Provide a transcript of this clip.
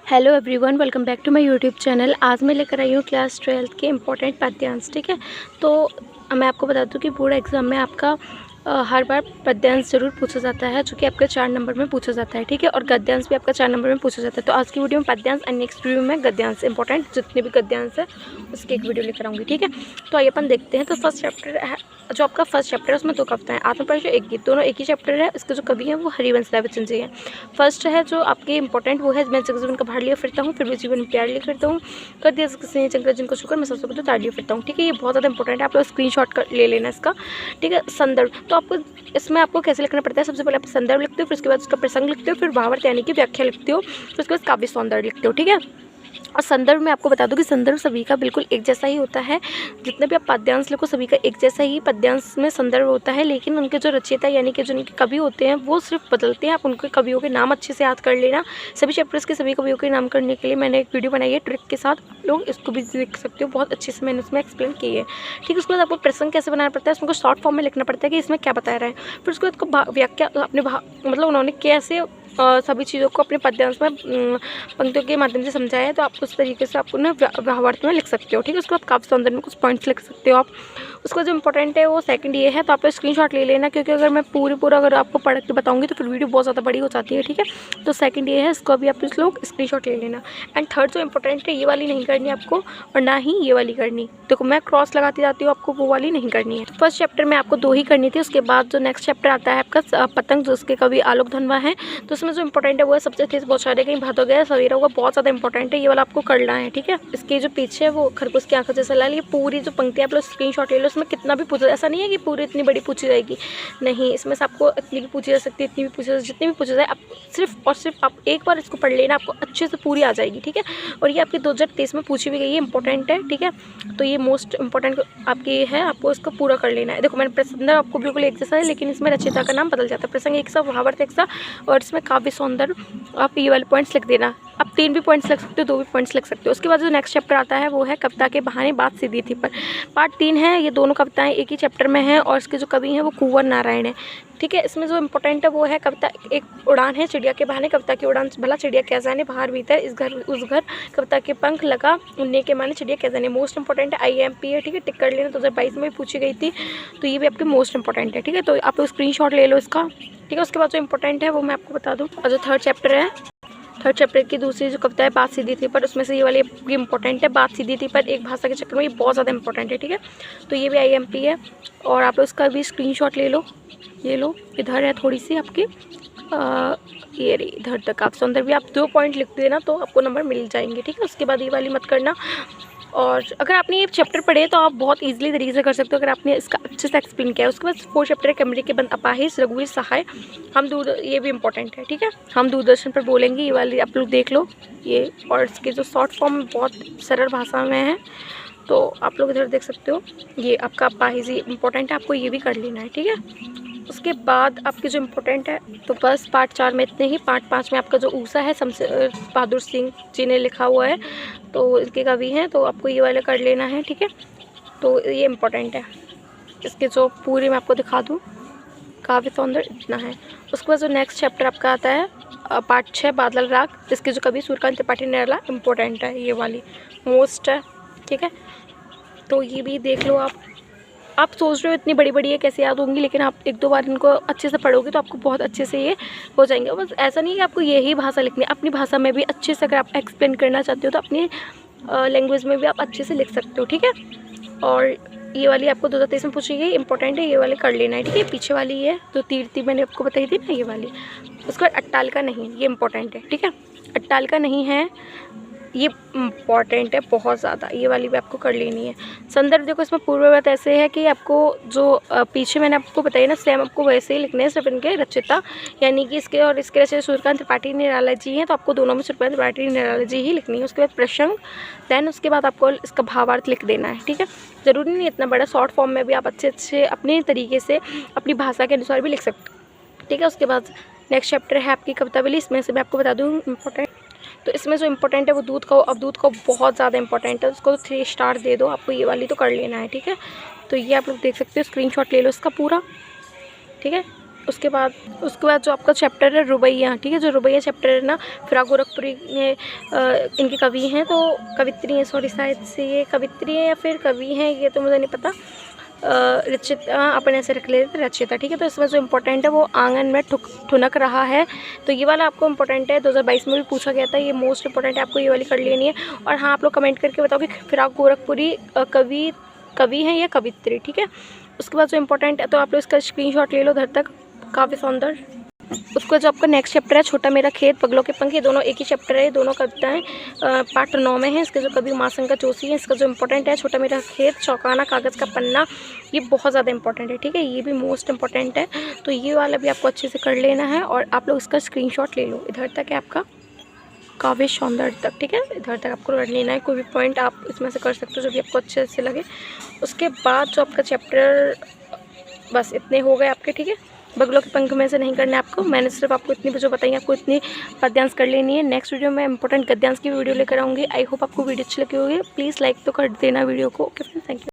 Hello everyone, welcome back to my YouTube channel. आज मैं लेकर आई हूँ क्लास 12th के इम्पोर्टेंट पद्यांश। ठीक है, तो मैं आपको बता दूँ कि बोर्ड एग्ज़ाम में आपका हर बार पद्यांश ज़रूर पूछा जाता है, जो कि आपके 4 नंबर में पूछा जाता है। ठीक है, और गद्यांश भी आपका 4 नंबर में पूछा जाता है। तो आज की वीडियो में पद्यांश और नेक्स्ट वीडियो में गद्यांश इंपॉर्टेंट जितने भी गद्यांश है उसकी एक वीडियो लेकर आऊँगी। ठीक है, तो आइए अपन देखते हैं। तो फर्स्ट चैप्टर है, जो आपका फर्स्ट चैप्टर है उसमें 2 कविताएं, आत्मपरिचय एक गीत, दोनों एक ही चैप्टर है। इसके जो कवि हैं वो हरिवंश राय बच्चन जी हैं। फर्स्ट है जो आपके इंपॉर्टेंट वो है, मैं जग जीवन का भार लिया फिरता हूँ, फिर भी जीवन में प्यार लिया करता हूँ, कर दिया किसी ने चंद्र जिनको शुक्र, मैं सबसे तो तार लिया फिरता हूँ। ठीक है, ये बहुत ज़्यादा इंपॉर्टेंट है, आप लोग स्क्रीनशॉट कर ले लेना इसका। ठीक है, संदर्भ तो आपको इसमें आपको कैसे लिखना पड़ता है। सबसे पहले आप संदर्भ लिखते हो, फिर उसके बाद उसका प्रसंग लिखते हो, फिर भावार्थ यानी कि व्याख्या लिखते हो, फिर उसके बाद काव्य सौंदर्य लिखते हो। ठीक है, और संदर्भ में आपको बता दूं कि संदर्भ सभी का बिल्कुल एक जैसा ही होता है। जितने भी आप पद्यांश लिखो सभी का एक जैसा ही पद्यांश में संदर्भ होता है, लेकिन उनके जो रचयिता यानी कि जो उनके कवि होते हैं वो सिर्फ बदलते हैं। आप उनके कवियों के नाम अच्छे से याद कर लेना। सभी चैप्टर्स के सभी कवियों के नाम करने के लिए मैंने एक वीडियो बनाई है ट्रिक के साथ, आप लोग इसको भी देख सकते हो, बहुत अच्छे से मैंने उसमें एक्सप्लेन की है। ठीक है, उसके बाद आपको प्रसंग कैसे बनाना पड़ता है, उसमें शॉर्ट फॉर्म में लिखना पड़ता है कि इसमें क्या बताया रहा है। फिर उसके बाद व्याख्या अपने मतलब उन्होंने कैसे सभी चीज़ों को अपने पद्यांश में पंक्तियों के माध्यम से समझाया है, तो आप उस तरीके से आप उन्हें भावार्थ में लिख सकते हो। ठीक है, उसके बाद काव्य सौंदर्य में कुछ पॉइंट्स लिख सकते हो आप। उसका जो इंपॉर्टेंट है वो सेकंड ये है, तो आप स्क्रीनशॉट ले लेना, क्योंकि अगर मैं पूरा अगर आपको पढ़ के बताऊंगी तो फिर वीडियो बहुत ज़्यादा बड़ी हो जाती है। ठीक है, तो सेकंड ये है, इसको अभी आप लोग स्क्रीनशॉट ले लेना। एंड थर्ड जो इंपॉर्टेंट है, ये वाली नहीं करनी आपको और ना ही ये वाली करनी। देखो मैं क्रॉस लगाती जाती हूँ, आपको वो वाली नहीं करनी है। तो फर्स्ट चैप्टर में आपको 2 ही करनी थी। उसके बाद जो नेक्स्ट चैप्टर आता है आपका पतंग, जो उसके कवि आलोक धनवा है, तो उसमें जो इंपॉर्टेंट है वो है सबसे तेज बौछारे कहीं भाग गया सवेरा होगा, बहुत ज़्यादा इंपॉर्टेंट है, ये वाला आपको करना है। ठीक है, इसके जो पीछे है वो खरगोश की आंखों जैसा लाल, ये पूरी जो पंक्ति आप लोग स्क्रीनशॉट ले लो। इसमें कितना भी पूछा, ऐसा नहीं है कि पूरी इतनी बड़ी पूछी जाएगी, नहीं, इसमें से आपको इतनी भी पूछी जा सकती है, इतनी भी पूछी जाए, जितनी भी पूछा जाए आप सिर्फ और सिर्फ आप एक बार इसको पढ़ लेना, आपको अच्छे से पूरी आ जाएगी। ठीक है, और ये आपकी 2023 में पूछी भी गई है, इंपॉर्टेंट है। ठीक है, तो ये मोस्ट इंपॉर्टेंट आपकी है, आपको इसको पूरा कर लेना है। देखो मैंने प्रसंग आपको बिल्कुल एक जैसा है, लेकिन इसमें रचयिता का नाम बदल जाता है। प्रसंग एक सा, भावार्थ एक सा, और इसमें काव्य सौंदर्य आप ये वाले पॉइंट्स लिख देना। आप 3 भी पॉइंट्स लिख सकते हो, 2 भी पॉइंट्स लिख सकते हो। उसके बाद जो नेक्स्ट चैप्टर आता है वो है कविता के बहाने बात सीधी थी पर, पार्ट 3 है। ये दोनों कविताएं एक ही चैप्टर में हैं और इसके जो कवि हैं वो कुंवर नारायण है। ठीक है, इसमें जो इंपॉर्टेंट है वो है कविता एक उड़ान है चिड़िया के बहाने, कविता की उड़ान भला चिड़िया क्या जाने, बाहर भीतर इस घर उस घर, कविता के पंख लगा उड़ने के माने चिड़िया क्या जाने। मोस्ट इंपॉर्टेंट है, IMP है। ठीक है, टिक कर लेना, 2022 में भी पूछी गई थी, तो ये भी आपके मोस्ट इंपॉर्टेंट है। ठीक है, तो आप स्क्रीनशॉट ले लो इसका। ठीक है, उसके बाद जो इंपॉर्टेंट है वो मैं आपको बता दूँ। और जो थर्ड चैप्टर है, थर्ड चैप्टर की दूसरी जो कविता है बात सीधी थी पर, उसमें से ये वाली इंपॉर्टेंट है, बात सीधी थी पर एक भाषा के चक्कर में, ये बहुत ज़्यादा इंपॉर्टेंट है। ठीक है, तो ये भी IMP है और आप लोग इसका भी स्क्रीनशॉट ले लो। ये लो, इधर है थोड़ी सी आपकी ये रही, इधर तक आप सौंदर्य भी आप 2 पॉइंट लिख देना तो आपको नंबर मिल जाएंगे। ठीक है, उसके बाद ये वाली मत करना। और अगर आपने ये चैप्टर पढ़े तो आप बहुत इजीली तरीके से कर सकते हो, अगर आपने इसका अच्छे से एक्सप्लेन किया है। उसके बाद 4 चैप्टर है, कमरे के बंद अपाहिज, रघुवीर सहाय, हम दूर, ये भी इंपॉर्टेंट है। ठीक है, हम दूरदर्शन पर बोलेंगे, ये वाली आप लोग देख लो ये, और इसके जो शॉर्ट फॉर्म बहुत सरल भाषा में है, तो आप लोग इधर देख सकते हो। ये आपका अपाहिज इंपॉर्टेंट है, आपको ये भी कर लेना है। ठीक है, उसके बाद आपकी जो इम्पोर्टेंट है, तो बस पार्ट 4 में इतने ही। पार्ट 5 में आपका जो ऊषा है शमशेर बहादुर सिंह जी ने लिखा हुआ है, तो इसके कवि हैं, तो आपको ये वाला कर लेना है। ठीक है, तो ये इम्पोर्टेंट है। इसके जो पूरी मैं आपको दिखा दूँ, काव्य सौंदर्य इतना है। उसके बाद जो नेक्स्ट चैप्टर आपका आता है पार्ट 6 बादल राग, जिसके जो कवि सूर्यकांत त्रिपाठी निराला, इम्पोर्टेंट है, ये वाली मोस्ट है। ठीक है, तो ये भी देख लो आप सोच रहे हो इतनी बड़ी बड़ी है कैसे याद होंगी, लेकिन आप 1-2 बार इनको अच्छे से पढ़ोगे तो आपको बहुत अच्छे से ये हो जाएंगे। बस ऐसा नहीं है कि आपको यही भाषा लिखनी है, अपनी भाषा में भी अच्छे से अगर आप एक्सप्लेन करना चाहते हो तो अपनी लैंग्वेज में भी आप अच्छे से लिख सकते हो। ठीक है, और ये वाली आपको 2023 में पूछी गई, इंपॉर्टेंट है, ये वाले कर लेना है। ठीक है, पीछे वाली है जो तीर्थी मैंने आपको बताई थी ना, ये वाली। उसके बाद अट्टालिका नहीं, ये इंपॉर्टेंट है। ठीक है, अट्टालिका नहीं है, ये इम्पॉर्टेंट है बहुत ज़्यादा, ये वाली भी आपको कर लेनी है। संदर्भ देखो, इसमें पूर्ववत ऐसे है कि आपको जो पीछे मैंने आपको बताया ना, सेम आपको वैसे ही लिखने हैं, सिर्फ इनके रचयिता यानी कि इसके और इसके रचयिता सूर्यकांत त्रिपाठी निराला जी हैं, तो आपको दोनों में सूर्यकांत त्रिपाठी निराला जी ही लिखनी है। उसके बाद प्रसंग, देन उसके बाद आपको इसका भावार्थ लिख देना है। ठीक है, ज़रूरी नहीं इतना बड़ा, शॉर्ट फॉर्म में भी आप अच्छे अपने तरीके से अपनी भाषा के अनुसार भी लिख सकते हो। ठीक है, उसके बाद नेक्स्ट चैप्टर है आपकी कवितावली, इसमें से मैं आपको बता दूँ इम्पोर्टेंट, तो इसमें जो इम्पोर्टेंट है वो दूध का, अब दूध का बहुत ज़्यादा इंपॉर्टेंट है, उसको तो 3 स्टार दे दो, आपको ये वाली तो कर लेना है। ठीक है, तो ये आप लोग देख सकते हो, स्क्रीनशॉट ले लो इसका पूरा। ठीक है, उसके बाद जो आपका चैप्टर है रुबैया, ठीक है, जो रुबैया चैप्टर है ना, फिराक गोरखपुरी ने इनके कवि हैं, तो कवित्री हैं, सॉरी शायद से ये कवित्री है या फिर कवि हैं, ये तो मुझे नहीं पता। रचिता अपन ऐसे रख लेते हैं, रचिता, ठीक है। तो इसमें जो इम्पोर्टेंट है वो आंगन में ठुनक रहा है, तो ये वाला आपको इम्पोर्टेंट है, 2022 में भी पूछा गया था, ये मोस्ट इम्पोर्टेंट है, आपको ये वाली कर लेनी है। और हाँ, आप लोग कमेंट करके बताओ कि फिराक गोरखपुरी कवि हैं या कवित्री, ठीक है। उसके बाद जो इम्पोर्टेंट है, तो आप लोग इसका स्क्रीनशॉट ले लो उधर तक, काफ़ी सुंदर। उसके बाद जो आपका नेक्स्ट चैप्टर है छोटा मेरा खेत, पगलों के पंख, ये दोनों एक ही चैप्टर है, ये दोनों कविताएं पार्ट 9 में है। इसके जो कवि उमाशंकर जोशी है, इसका जो इम्पोर्टेंट है छोटा मेरा खेत, चौकाना, कागज़ का पन्ना, ये बहुत ज़्यादा इंपॉर्टेंट है, ठीक है, ये भी मोस्ट इंपॉर्टेंट है। तो ये वाला भी आपको अच्छे से कर लेना है और आप लोग इसका स्क्रीनशॉट ले लो। इधर तक है आपका काव्य सौंदर्य तक, ठीक है, इधर तक आपको कर लेना है। कोई भी पॉइंट आप इसमें से कर सकते हो जो भी आपको अच्छे से लगे। उसके बाद जो आपका चैप्टर, बस इतने हो गए आपके, ठीक है। बगलों के पंख में से नहीं करना है आपको, मैंने सिर्फ आपको इतनी जो बताई, आपको इतनी पद्यांश कर लेनी है। नेक्स्ट वीडियो में इंपॉर्टेंट गद्यांश की वीडियो लेकर आऊँगी। आई होप आपको वीडियो अच्छी लगी होगी। प्लीज़ लाइक तो कर देना वीडियो को। Okay friends, thank you.